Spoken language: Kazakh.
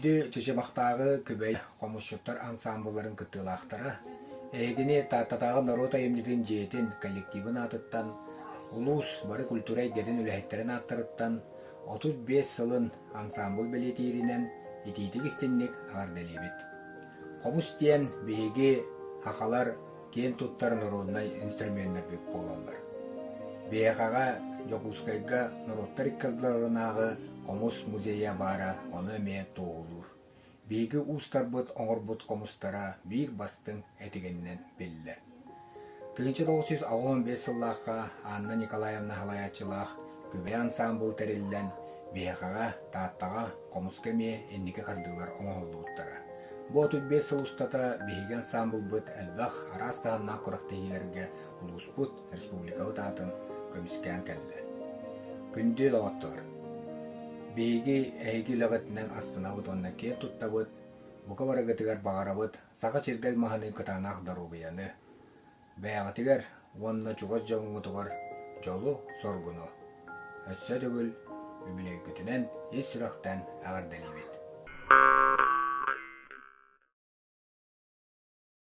Күнді чечемақтағы көбей қомышшыптар ансамбларын кыттылақтара, әйгіне таттатағы народ айымдетін жетін коллективін атыттан, улус бары культурай детін үләйттерін аттырыттан, 35 сылын ансамбл белетирінен ититік істеннік ағарделебет. Қомыс дейін бейге хақалар кен туттар народнай инструментер бек қолалар. Бейқаға жоқускайға народтар иккалдыларынағы Комус музея бара, оны ме тоғылыр. Бейгі ұстар бұд, оңыр бұд комустара бейг бастың әтігеннен белілер. 1915 сыллаққа Анна Николаевна Халаячылақ көбей ансамбл тәрелілен бейқаға тааттаға комуска ме әннеке қардылар оңғылдуыттара. Бұл 35 сыл ұстата бейгі ансамбл бұд әлбақ арастағына құрақтығылерге ұлыс бұд республикалы таатын көміскен кәлі. Күнде лағаттыр. Бейги әйгі лағытынан астына бұд онна кен тұтта бұд, бұқа барағытығар бағара бұд, сақа чергел мағаны күтанақ дару бияны. Бәяғатығар, онна чуғыз жоғыңы тұғар, жолу соргуну. Өссә дөгіл, үмілей күтінен ес сұрақтан ағар дәлебет.